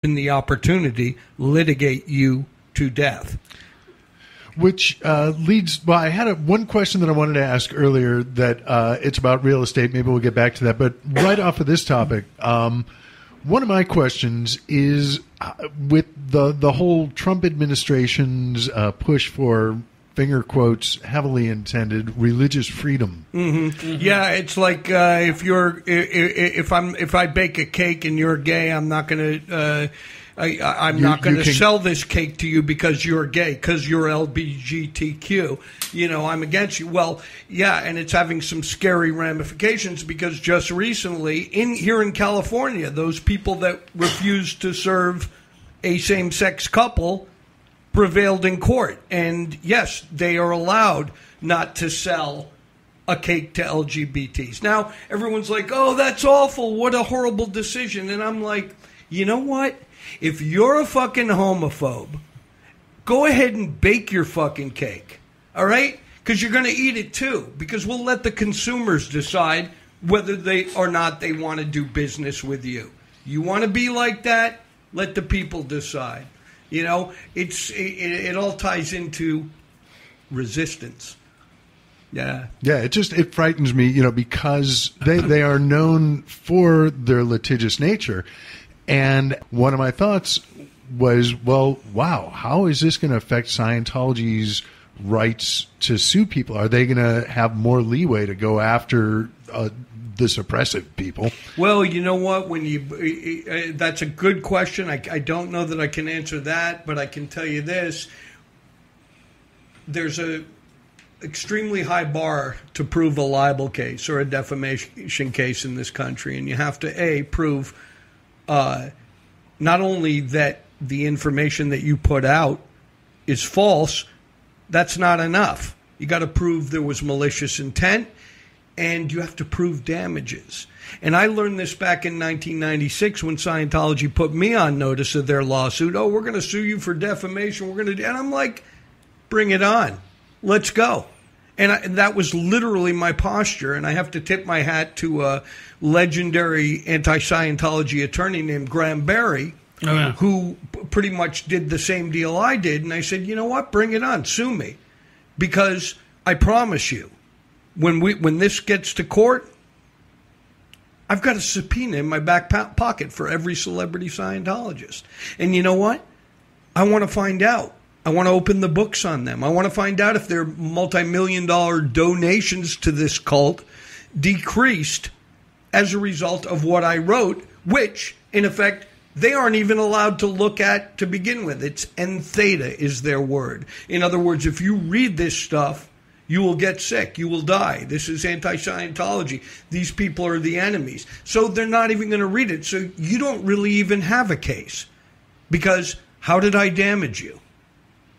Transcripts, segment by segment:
the opportunity, litigate you to death. Which leads, well, I had one question that I wanted to ask earlier that it's about real estate. Maybe we'll get back to that. But right off of this topic, one of my questions is with the whole Trump administration's push for, finger quotes, heavily intended religious freedom. Mm-hmm. Mm-hmm. Yeah, it's like if I bake a cake and you're gay, I'm not going to not going to sell this cake to you because you're gay, because you're LGBTQ. You know, I'm against you. Well, yeah, and it's having some scary ramifications because just recently here in California, those people that refused to serve a same-sex couple prevailed in court. And yes, they are allowed not to sell a cake to LGBTs. Now, everyone's like, oh, that's awful. What a horrible decision. And I'm like, you know what? If you're a fucking homophobe, go ahead and bake your fucking cake. All right? Because you're going to eat it too. Because we'll let the consumers decide whether they or not they want to do business with you. You want to be like that? Let the people decide. You know, it all ties into resistance. Yeah. Yeah, it frightens me, you know, because they are known for their litigious nature. And one of my thoughts was, well, wow, how is this going to affect Scientology's rights to sue people? Are they going to have more leeway to go after the suppressive people? Well, you know what? That's a good question. I don't know that I can answer that, but I can tell you this. There's a extremely high bar to prove a libel case or a defamation case in this country, and you have to, prove not only that the information that you put out is false, that's not enough. You got to prove there was malicious intent, and you have to prove damages. And I learned this back in 1996 when Scientology put me on notice of their lawsuit. Oh, we're going to sue you for defamation. And I'm like, bring it on. Let's go. And that was literally my posture. And I have to tip my hat to a legendary anti-Scientology attorney named Graham Barry, who pretty much did the same deal I did. And I said, you know what? Bring it on. Sue me. Because I promise you, when this gets to court, I've got a subpoena in my back pocket for every celebrity Scientologist. And you know what? I want to find out. I want to open the books on them. I want to find out if their multi-million-dollar donations to this cult decreased as a result of what I wrote, which, in effect, they aren't even allowed to look at to begin with. It's N theta is their word. In other words, if you read this stuff, you will get sick. You will die. This is anti-Scientology. These people are the enemies. So they're not even going to read it. So you don't really even have a case. Because how did I damage you?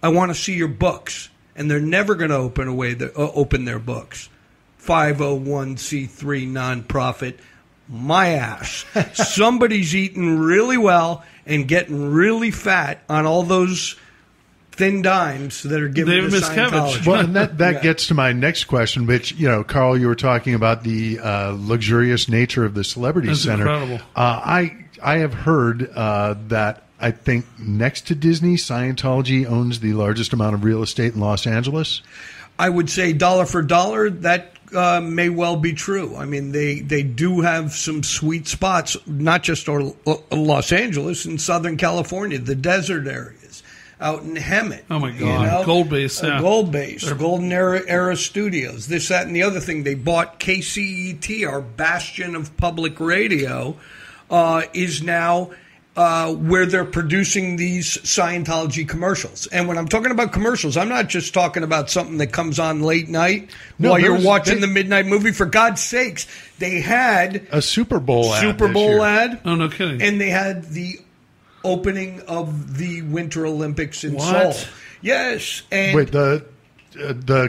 I want to see your books. And they're never going to open their books. 501c3 nonprofit. My ass. Somebody's eating really well and getting really fat on all those thin dimes that are given to Scientology. Well, and that gets to my next question, which, you know, Carl, you were talking about the luxurious nature of the Celebrity Center. Incredible. I have heard that I think next to Disney, Scientology owns the largest amount of real estate in Los Angeles. I would say dollar for dollar, that may well be true. I mean, they do have some sweet spots, not just Los Angeles, in Southern California, the desert areas, out in Hemet. Oh, my God. You know? Gold Base, yeah. Gold Base, Golden Era Studios, this, that, and the other thing. They bought KCET, our bastion of public radio, is now where they're producing these Scientology commercials. And when I'm talking about commercials, I'm not just talking about something that comes on late night while you're watching the midnight movie. For God's sakes, they had a Super Bowl ad. Oh, no kidding. And they had the opening of the Winter Olympics in Seoul. Yes. And wait, the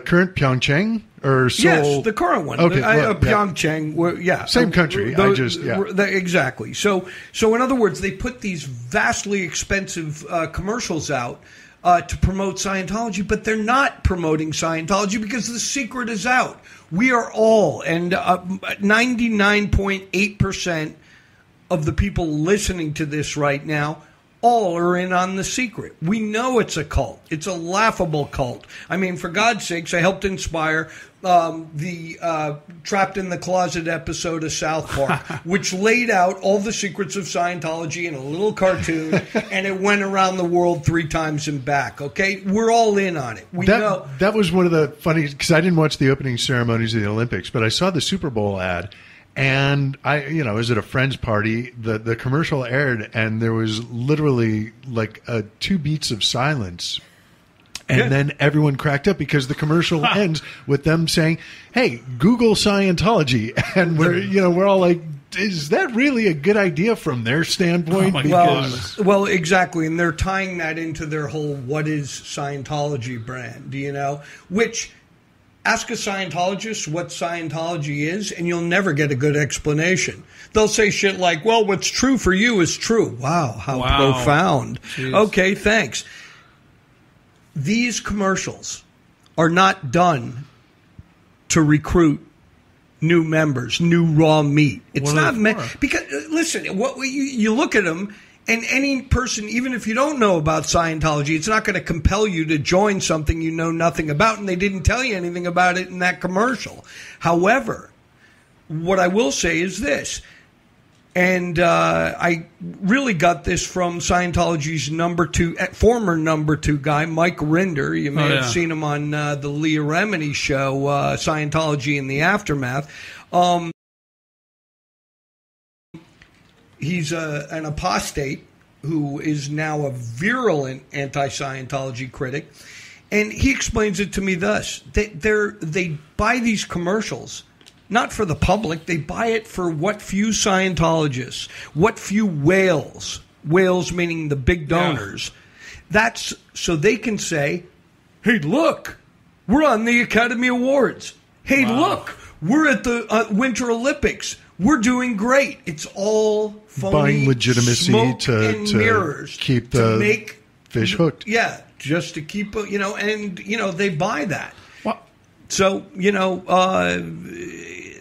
current Pyeongchang or Seoul? Yes, the current one. Okay, Pyeongchang. Yeah, same country. Exactly. So in other words, they put these vastly expensive commercials out to promote Scientology, but they're not promoting Scientology because the secret is out. We are all, and 99.8% of the people listening to this right now all are in on the secret. We know it's a cult. It's a laughable cult. I mean, for God's sakes, I helped inspire the Trapped in the Closet episode of South Park, which laid out all the secrets of Scientology in a little cartoon, and it went around the world 3 times and back, okay? We're all in on it. We know. That was one of the funny, because I didn't watch the opening ceremonies of the Olympics, but I saw the Super Bowl ad. And I was at a friend's party. The commercial aired, and there was literally like 2 beats of silence, and then everyone cracked up because the commercial ends with them saying, "Hey, Google Scientology," and we're all like, "Is that really a good idea from their standpoint?" Well, exactly, and they're tying that into their whole "what is Scientology" brand, which. Ask a Scientologist what Scientology is, and you'll never get a good explanation. They'll say shit like, well, what's true for you is true. Wow, how profound. Jeez. Okay, thanks. These commercials are not done to recruit new members, new raw meat. It's not meant because, listen, you look at them, and any person, even if you don't know about Scientology, it's not going to compel you to join something you know nothing about, and they didn't tell you anything about it in that commercial. However, what I will say is this, and I really got this from Scientology's former number 2 guy, Mike Rinder. You may have seen him on the Leah Remini show, Scientology in the Aftermath. He's an apostate who is now a virulent anti-Scientology critic, and he explains it to me thus: they buy these commercials not for the public; they buy it for what few Scientologists, what few whales meaning the big donors. That's so they can say, "Hey, look, we're on the Academy Awards. Hey, look, we're at the Winter Olympics. We're doing great." It's all phony, buying legitimacy to mirrors keep the fish hooked. Yeah, just to keep, and, they buy that. Well, so,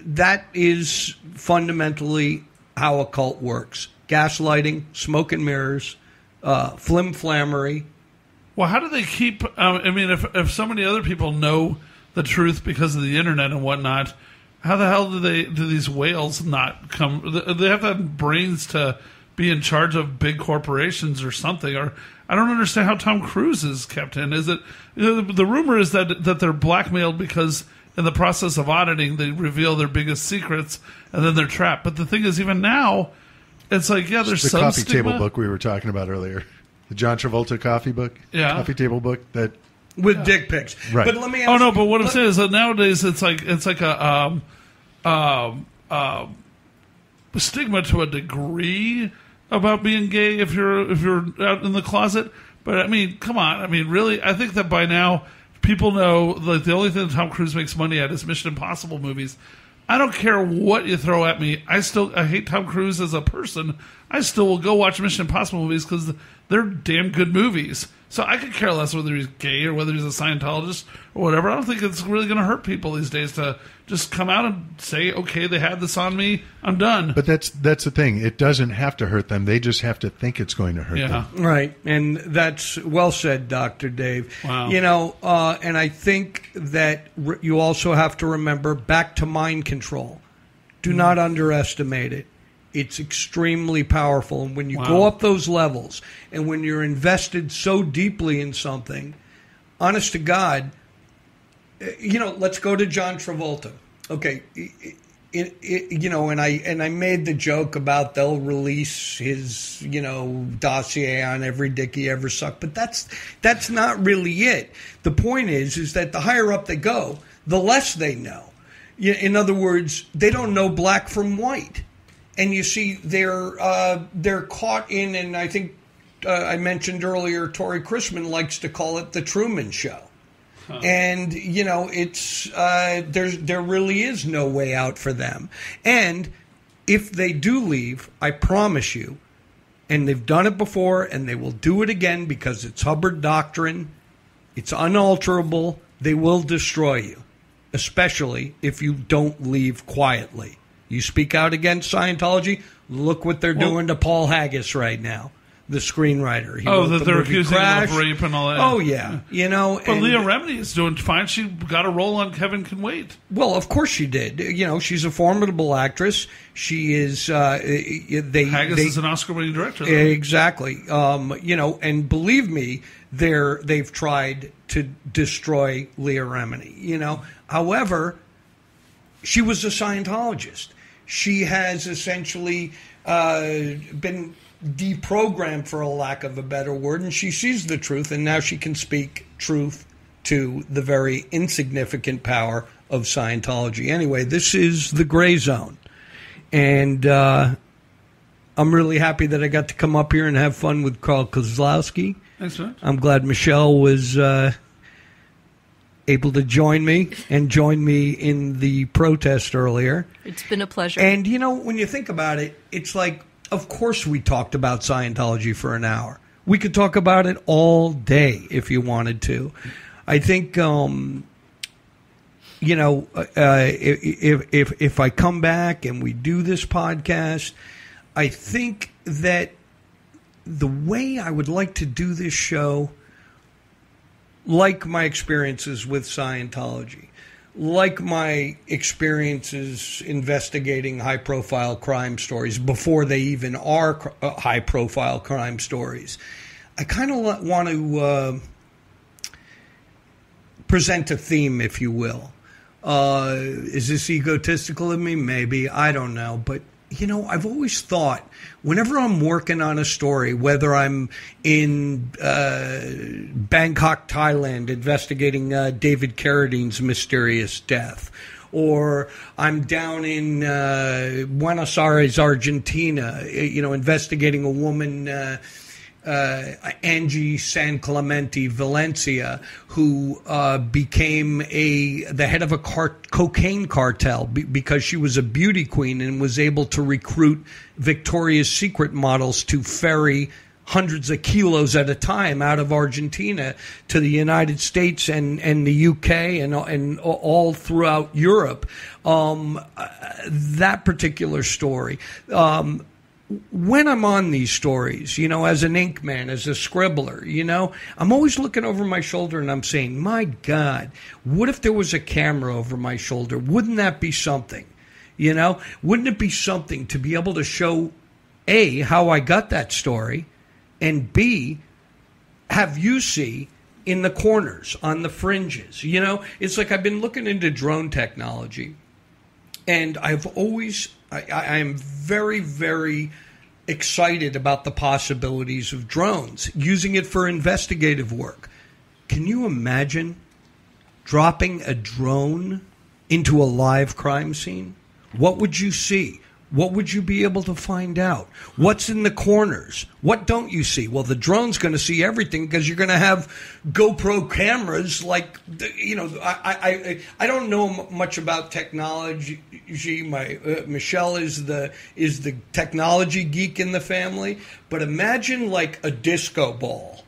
that is fundamentally how a cult works. Gaslighting, smoke and mirrors, flim-flammery. Well, how do they keep, if so many other people know the truth because of the internet and whatnot, how the hell do these whales not come? They have to have brains to be in charge of big corporations or something. Or I don't understand how Tom Cruise is kept in. Is it the rumor is that they're blackmailed because in the process of auditing they reveal their biggest secrets and then they're trapped. But the thing is, even now, it's like there's the some coffee stigma. table book we were talking about earlier, the John Travolta coffee coffee table book that. With dick pics, right? But let me ask but what I'm saying is that nowadays it's like a stigma to a degree about being gay if you're out in the closet. But I mean, come on, I mean, really, I think that by now people know like the only thing that Tom Cruise makes money at is Mission Impossible movies. I don't care what you throw at me. I hate Tom Cruise as a person. I still will go watch Mission Impossible movies because they're damn good movies. So I could care less whether he's gay or whether he's a Scientologist or whatever. I don't think it's really going to hurt people these days to just come out and say, okay, they had this on me, I'm done. But that's the thing. It doesn't have to hurt them. They just have to think it's going to hurt them. Right. And that's well said, Dr. Dave. Wow. And I think that you also have to remember, back to mind control. Do not underestimate it. It's extremely powerful. And when you go up those levels and when you're invested so deeply in something, honest to God, let's go to John Travolta. Okay. And I made the joke about they'll release his, dossier on every dick he ever sucked. But that's not really it. The point is that the higher up they go, the less they know. In other words, they don't know black from white. And you see, they're caught in, and I think I mentioned earlier, Tori Chrisman likes to call it the Truman Show. Huh. And it's there really is no way out for them. And if they do leave, I promise you, and they've done it before, and they will do it again because it's Hubbard doctrine, it's unalterable. They will destroy you, especially if you don't leave quietly. You speak out against Scientology, look what they're doing to Paul Haggis right now. the screenwriter. He Oh, wrote that the they're movie accusing him Crash. of rape and all that. Oh, yeah. You know, But and- Leah Remini is doing fine. She got a role on Kevin Can Wait. Well, of course she did. You know, she's a formidable actress. She is. Haggis is an Oscar-winning director. though. Exactly. You know, and believe me, they've tried to destroy Leah Remini. You know, however, she was a Scientologist. She has essentially been deprogrammed, for a lack of a better word, and she sees the truth, and now she can speak truth to the very insignificant power of Scientology. Anyway, this is the gray zone, and I'm really happy that I got to come up here and have fun with Carl Kozlowski. Thanks, man. I'm glad Michelle was able to join me in the protest earlier. It's been a pleasure. And, you know, when you think about it, it's like, of course we talked about Scientology for an hour. We could talk about it all day if you wanted to. I think, you know, if I come back and we do this podcast, I think that the way I would like to do this show, like my experiences with Scientology, like my experiences investigating high-profile crime stories before they even are high-profile crime stories, I kind of want to present a theme, if you will. Is this egotistical of me? Maybe. I don't know. But, you know, I've always thought whenever I'm working on a story, whether I'm in Bangkok, Thailand, investigating David Carradine's mysterious death, or I'm down in Buenos Aires, Argentina, you know, investigating a woman, Angie San Clemente Valencia, who became the head of a cocaine cartel because she was a beauty queen and was able to recruit Victoria's Secret models to ferry hundreds of kilos at a time out of Argentina to the United States and the UK and all throughout Europe. That particular story. When I'm on these stories, you know, as an ink man, as a scribbler, you know, I'm always looking over my shoulder and I'm saying, my God, what if there was a camera over my shoulder? Wouldn't that be something? You know, wouldn't it be something to be able to show, A, how I got that story, and B, have you see in the corners, on the fringes? You know, it's like I've been looking into drone technology, and I am very, very excited about the possibilities of drones, using it for investigative work. Can you imagine dropping a drone into a live crime scene? What would you see? What would you be able to find out? What's in the corners? What don't you see? Well, the drone's going to see everything because you're going to have GoPro cameras. Like, you know, I don't know much about technology. Michelle is the technology geek in the family. But imagine like a disco ball,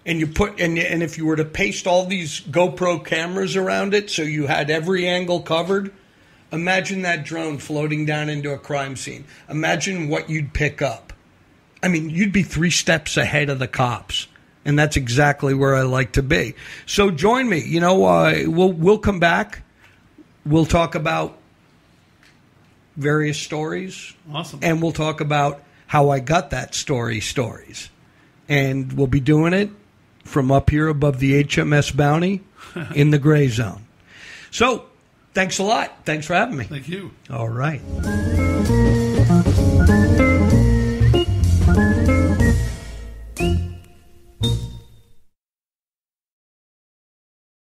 and you put and if you were to paste all these GoPro cameras around it, so you had every angle covered. Imagine that drone floating down into a crime scene. Imagine what you'd pick up. I mean, you'd be 3 steps ahead of the cops, and that's exactly where I like to be. So join me. You know, we'll come back. We'll talk about various stories. Awesome. And we'll talk about how I got that stories. And we'll be doing it from up here above the HMS Bounty in the gray zone. So, thanks a lot. Thanks for having me. Thank you. All right.